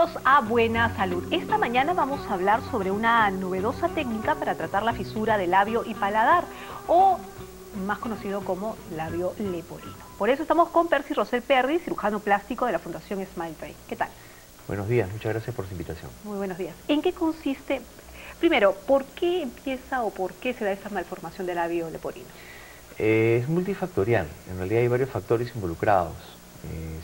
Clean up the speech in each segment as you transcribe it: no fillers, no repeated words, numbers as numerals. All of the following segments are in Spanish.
Bienvenidos a Buena Salud. Esta mañana vamos a hablar sobre una novedosa técnica para tratar la fisura de labio y paladar, o más conocido como labio leporino. Por eso estamos con Percy Rosel Perry, cirujano plástico de la Fundación Smile Brain. ¿Qué tal? Buenos días, muchas gracias por su invitación. Muy buenos días. ¿En qué consiste? Primero, ¿por qué empieza o por qué se da esta malformación del labio leporino? Es multifactorial, en realidad hay varios factores involucrados.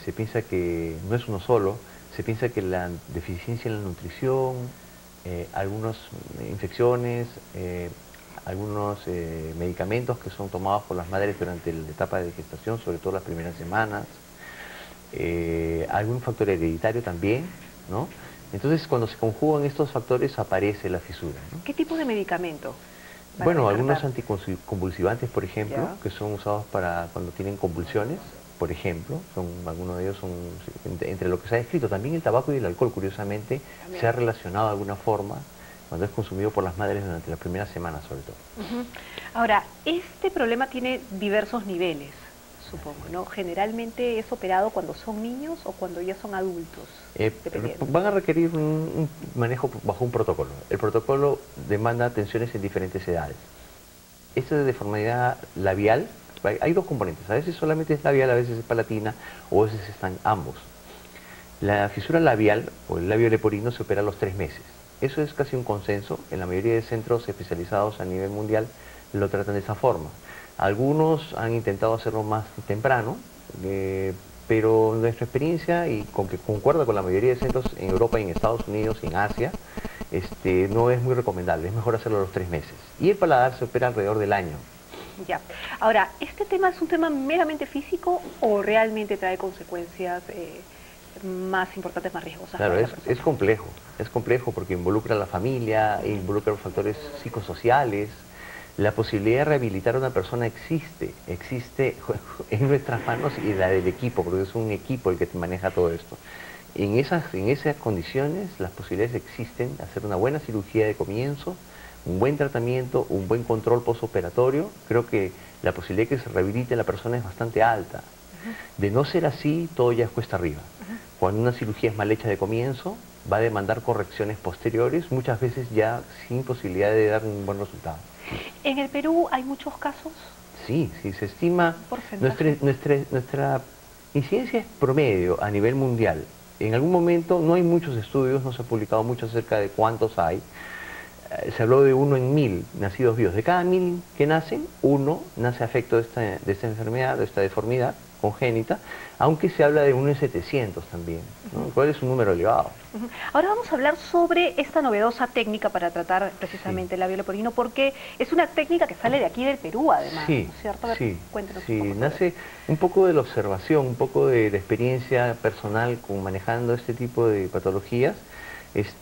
Se piensa que no es uno solo, se piensa que la deficiencia en la nutrición, algunas infecciones, algunos medicamentos que son tomados por las madres durante la etapa de gestación, sobre todo las primeras semanas, algún factor hereditario también, ¿no? Entonces, cuando se conjugan estos factores, aparece la fisura, ¿no? ¿Qué tipo de medicamento? Bueno, algunos anticonvulsivantes, por ejemplo, ¿Ya? que son usados para cuando tienen convulsiones, por ejemplo, algunos de ellos son, entre lo que se ha descrito, también el tabaco y el alcohol, curiosamente, se ha relacionado de alguna forma cuando es consumido por las madres durante las primeras semanas, sobre todo. Ahora, este problema tiene diversos niveles, supongo, ¿no? Generalmente es operado cuando son niños o cuando ya son adultos, dependiendo. Van a requerir un manejo bajo un protocolo. El protocolo demanda atenciones en diferentes edades. Esta deformidad labial, hay dos componentes, a veces solamente es labial, a veces es palatina, o a veces están ambos. La fisura labial, o el labio leporino, se opera a los 3 meses. Eso es casi un consenso, en la mayoría de centros especializados a nivel mundial lo tratan de esa forma. Algunos han intentado hacerlo más temprano, pero nuestra experiencia, y con que concuerda con la mayoría de centros en Europa y en Estados Unidos y en Asia, no es muy recomendable, es mejor hacerlo a los 3 meses. Y el paladar se opera alrededor del año. Ya. Ahora, ¿este tema es un tema meramente físico o realmente trae consecuencias más importantes, más riesgosas? Claro, para la persona? es complejo porque involucra a la familia, involucra los factores psicosociales. La posibilidad de rehabilitar a una persona existe en nuestras manos y la del equipo, porque es un equipo el que maneja todo esto. En esas condiciones, las posibilidades existen de hacer una buena cirugía de comienzo, un buen tratamiento, un buen control postoperatorio. Creo que la posibilidad de que se rehabilite la persona es bastante alta. De no ser así, todo ya es cuesta arriba. Cuando una cirugía es mal hecha de comienzo, va a demandar correcciones posteriores, muchas veces ya sin posibilidad de dar un buen resultado. ¿En el Perú hay muchos casos? Sí, se estima, ¿Porcentaje? nuestra incidencia es promedio a nivel mundial. En algún momento no hay muchos estudios, no se ha publicado mucho acerca de cuántos hay. Se habló de 1 en 1000 nacidos vivos. De cada 1000 que nacen, 1 nace afecto de esta enfermedad, de esta deformidad congénita, aunque se habla de 1 en 700 también, ¿no? Lo cual es un número elevado. Ahora vamos a hablar sobre esta novedosa técnica para tratar precisamente el labio leporino, porque es una técnica que sale de aquí del Perú, además, Sí, ¿no es cierto? A ver, sí, cuéntenos sí, un poco sobre nace un poco de la observación, un poco de la experiencia personal con manejando este tipo de patologías.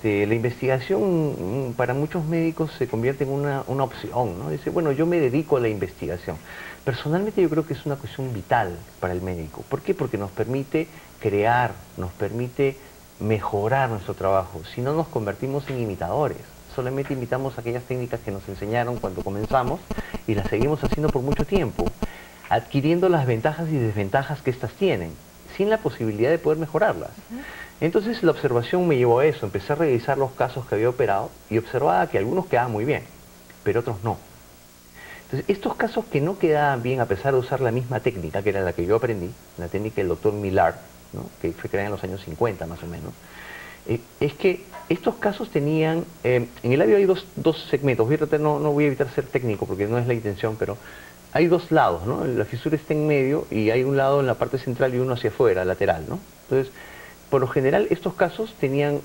La investigación para muchos médicos se convierte en una opción, ¿no? Dice, bueno, yo me dedico a la investigación. Personalmente yo creo que es una cuestión vital para el médico. ¿Por qué? Porque nos permite crear, nos permite mejorar nuestro trabajo. Si no, nos convertimos en imitadores. Solamente imitamos aquellas técnicas que nos enseñaron cuando comenzamos y las seguimos haciendo por mucho tiempo, adquiriendo las ventajas y desventajas que éstas tienen, sin la posibilidad de poder mejorarlas. Entonces la observación me llevó a eso, empecé a revisar los casos que había operado y observaba que algunos quedaban muy bien, pero otros no. Entonces estos casos que no quedaban bien, a pesar de usar la misma técnica, que era la que yo aprendí, la técnica del doctor Millard, ¿no? Que fue creada en los años 50 más o menos, es que estos casos tenían, en el labio hay dos segmentos. No voy a evitar ser técnico porque no es la intención, pero hay dos lados, ¿no? La fisura está en medio y hay un lado en la parte central y uno hacia afuera, lateral, ¿no? Entonces, por lo general, estos casos tenían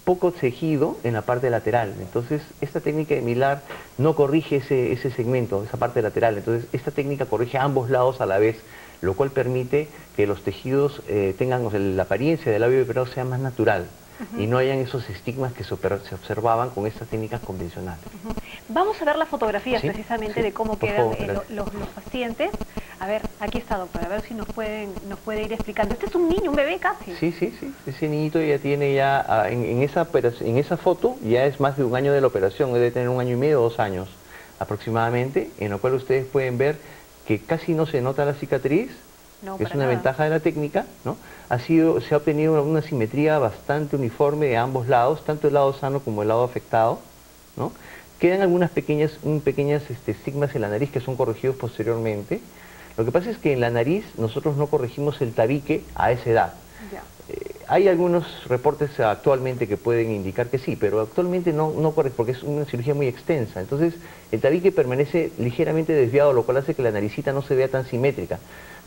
poco tejido en la parte lateral. Entonces, esta técnica de Millard no corrige ese segmento, esa parte lateral. Entonces, esta técnica corrige ambos lados a la vez, lo cual permite que los tejidos tengan, o sea, la apariencia del labio operado sea más natural. Y no hayan esos estigmas que se observaban con estas técnicas convencionales. Vamos a ver las fotografías ¿Sí? precisamente Sí, de cómo por quedan favor, los pacientes. A ver, aquí está, doctora, a ver si nos puede ir explicando. Este es un niño, un bebé casi. Sí. Ese niñito ya tiene en esa foto ya es más de 1 año de la operación, debe tener 1 año y medio, 2 años aproximadamente, en lo cual ustedes pueden ver que casi no se nota la cicatriz, No, que es para una nada. ventaja de la técnica, ¿no? Se ha obtenido una simetría bastante uniforme de ambos lados, tanto el lado sano como el lado afectado, ¿no? Quedan algunas pequeñas estigmas en la nariz que son corregidos posteriormente. Lo que pasa es que en la nariz nosotros no corregimos el tabique a esa edad. Ya. Hay algunos reportes actualmente que pueden indicar que sí, pero actualmente no corre porque es una cirugía muy extensa. Entonces el tabique permanece ligeramente desviado, lo cual hace que la naricita no se vea tan simétrica.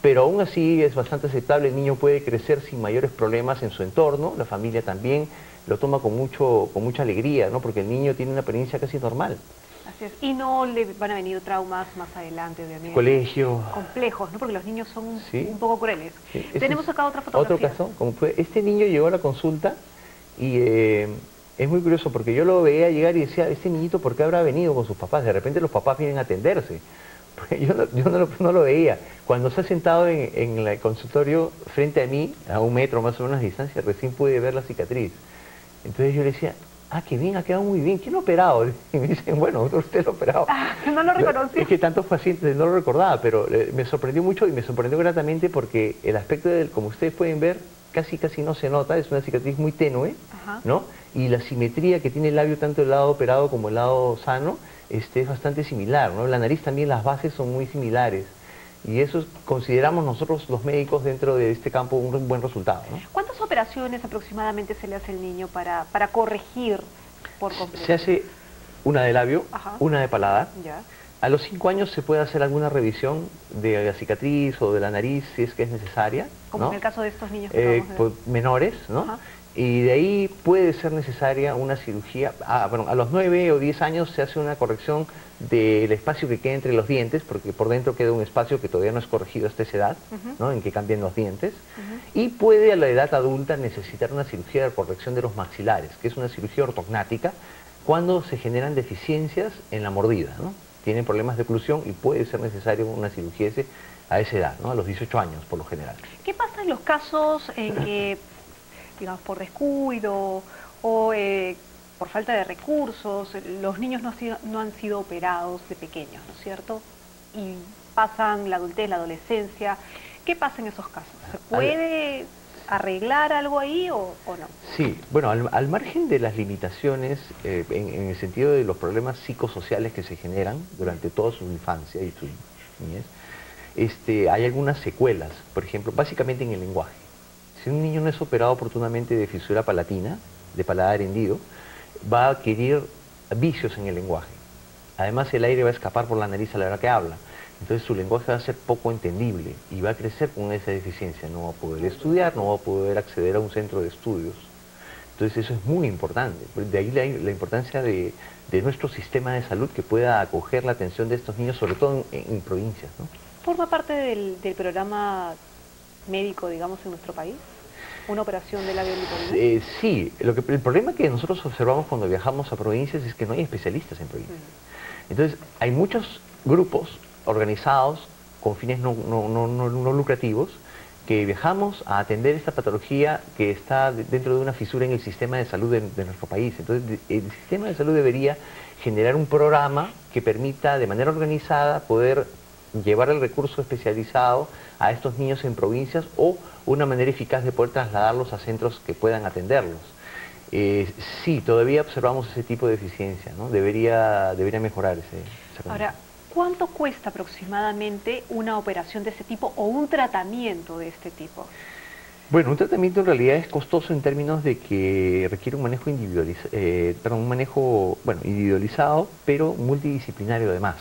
Pero aún así es bastante aceptable, el niño puede crecer sin mayores problemas en su entorno, la familia también lo toma con mucha alegría, ¿no? Porque el niño tiene una apariencia casi normal. Así es. Y no le van a venir traumas más adelante, obviamente. Colegio. Complejos, ¿no? Porque los niños son Sí. un poco crueles. Sí, Tenemos acá otra fotografía. Otro caso, como fue, este niño llegó a la consulta y es muy curioso porque yo lo veía llegar y decía, este niñito, ¿por qué habrá venido con sus papás? De repente los papás vienen a atenderse. Porque yo no lo veía. Cuando se ha sentado en el consultorio frente a mí, a 1 metro más o menos de distancia, recién pude ver la cicatriz. Entonces yo le decía, ah, qué bien, ha quedado muy bien. ¿Quién lo ha operado? Y me dicen, bueno, usted lo ha operado. No lo reconocí. Es que tantos pacientes no lo recordaba, pero me sorprendió mucho y me sorprendió gratamente porque el aspecto de él, como ustedes pueden ver, casi no se nota, es una cicatriz muy tenue, Ajá. ¿no? Y la simetría que tiene el labio, tanto el lado operado como el lado sano, es bastante similar, ¿no? La nariz también, las bases son muy similares. Y eso consideramos nosotros los médicos dentro de este campo un buen resultado, ¿no? ¿Cuántas operaciones aproximadamente se le hace al niño para corregir por completo? Se hace una de labio, Ajá. una de paladar. Ya. A los 5 años se puede hacer alguna revisión de la cicatriz o de la nariz si es que es necesaria, Como ¿no? en el caso de estos niños que acabamos de ver. Pues, menores, ¿no? Ajá. Y de ahí puede ser necesaria una cirugía. Bueno, a los 9 o 10 años se hace una corrección del espacio que queda entre los dientes, porque por dentro queda un espacio que todavía no es corregido hasta esa edad, ¿no? En que cambian los dientes. Y puede a la edad adulta necesitar una cirugía de corrección de los maxilares, que es una cirugía ortognática, cuando se generan deficiencias en la mordida, ¿no? Tienen problemas de oclusión y puede ser necesario una cirugía a esa edad, ¿no? A los 18 años por lo general. ¿Qué pasa en los casos en que, digamos, por descuido o por falta de recursos, los niños no han sido operados de pequeños, ¿no es cierto? Y pasan la adultez, la adolescencia. ¿Qué pasa en esos casos? ¿Se puede arreglar algo ahí o no? Sí, bueno, al margen de las limitaciones, en el sentido de los problemas psicosociales que se generan durante toda su infancia y su niñez, hay algunas secuelas, por ejemplo, básicamente en el lenguaje. Si un niño no es operado oportunamente de fisura palatina, de paladar hendido, va a adquirir vicios en el lenguaje. Además, el aire va a escapar por la nariz a la hora que habla. Entonces su lenguaje va a ser poco entendible y va a crecer con esa deficiencia. No va a poder estudiar, no va a poder acceder a un centro de estudios. Entonces eso es muy importante. De ahí la importancia de nuestro sistema de salud que pueda acoger la atención de estos niños, sobre todo en provincias, ¿no? ¿Forma parte del programa médico, digamos, en nuestro país? ¿Una operación de labio leporino? Sí, el problema que nosotros observamos cuando viajamos a provincias es que no hay especialistas en provincias. Entonces hay muchos grupos organizados con fines no lucrativos que viajamos a atender esta patología que está dentro de una fisura en el sistema de salud de nuestro país. Entonces el sistema de salud debería generar un programa que permita de manera organizada poder llevar el recurso especializado a estos niños en provincias o una manera eficaz de poder trasladarlos a centros que puedan atenderlos. Sí, todavía observamos ese tipo de deficiencia, ¿no? Debería mejorar ese Ahora, ¿cuánto cuesta aproximadamente una operación de este tipo o un tratamiento de este tipo? Bueno, un tratamiento en realidad es costoso en términos de que requiere un manejo individualizado, pero multidisciplinario además.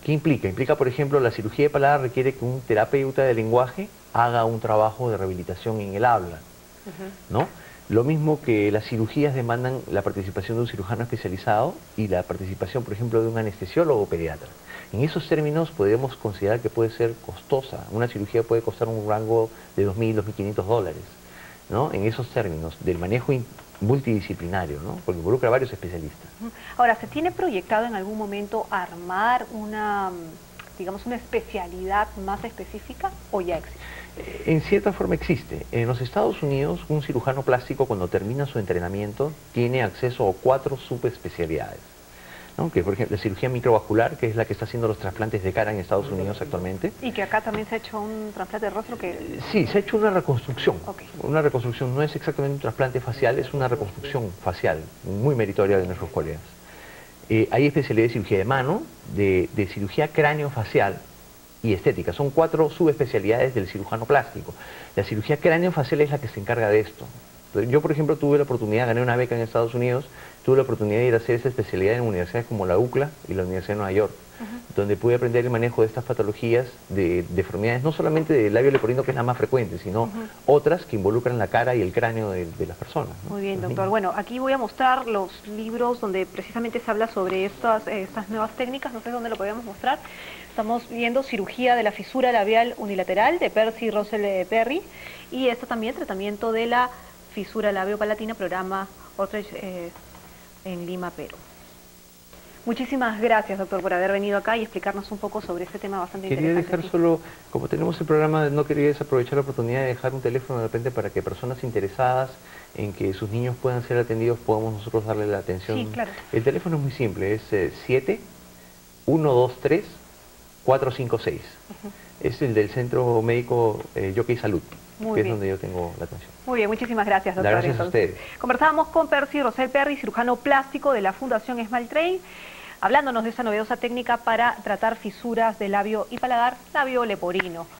¿Qué implica? Implica, por ejemplo, la cirugía de paladar requiere que un terapeuta de lenguaje haga un trabajo de rehabilitación en el habla, ¿no? Lo mismo que las cirugías demandan la participación de un cirujano especializado y la participación, por ejemplo, de un anestesiólogo o pediatra. En esos términos podemos considerar que puede ser costosa. Una cirugía puede costar un rango de $2.000, $2.500, ¿no? En esos términos del manejo multidisciplinario, ¿no? Porque involucra a varios especialistas. Ahora, ¿se tiene proyectado en algún momento armar una, digamos, una especialidad más específica o ya existe? En cierta forma existe. En los Estados Unidos, un cirujano plástico cuando termina su entrenamiento tiene acceso a 4 subespecialidades, ¿no? Que por ejemplo la cirugía microvascular, que es la que está haciendo los trasplantes de cara en Estados Unidos actualmente. Y que acá también se ha hecho un trasplante de rostro que... Sí, se ha hecho una reconstrucción. Okay. Una reconstrucción, no es exactamente un trasplante facial, es una reconstrucción facial, muy meritoria de nuestros colegas. Hay especialidades de cirugía de mano, de cirugía craneofacial y estética. Son 4 subespecialidades del cirujano plástico. La cirugía craneofacial es la que se encarga de esto. Yo, por ejemplo, tuve la oportunidad, gané una beca en Estados Unidos, tuve la oportunidad de ir a hacer esa especialidad en universidades como la UCLA y la Universidad de Nueva York, donde pude aprender el manejo de estas patologías de deformidades, no solamente del labio leporino, que es la más frecuente, sino otras que involucran la cara y el cráneo de las personas, ¿no? Muy bien, doctor. Bueno, aquí voy a mostrar los libros donde precisamente se habla sobre estas nuevas técnicas. No sé dónde lo podemos mostrar. Estamos viendo Cirugía de la fisura labial unilateral de Percy Russell Perry, y esto también, tratamiento de la fisura labiopalatina, programa Outreach en Lima, Perú. Muchísimas gracias, doctor, por haber venido acá y explicarnos un poco sobre este tema bastante interesante. Quería dejar solo, como tenemos el programa, no quería desaprovechar la oportunidad de dejar un teléfono de repente para que personas interesadas en que sus niños puedan ser atendidos, podamos nosotros darle la atención. Sí, claro. El teléfono es muy simple, es 7-123-456. Es el del Centro Médico Jockey Salud, que es donde yo tengo la atención. Muy bien, muchísimas gracias, doctor. Gracias a ustedes. Conversábamos con Percy Russell Perry, cirujano plástico de la Fundación Smile Train, hablándonos de esta novedosa técnica para tratar fisuras de labio y paladar, labio leporino.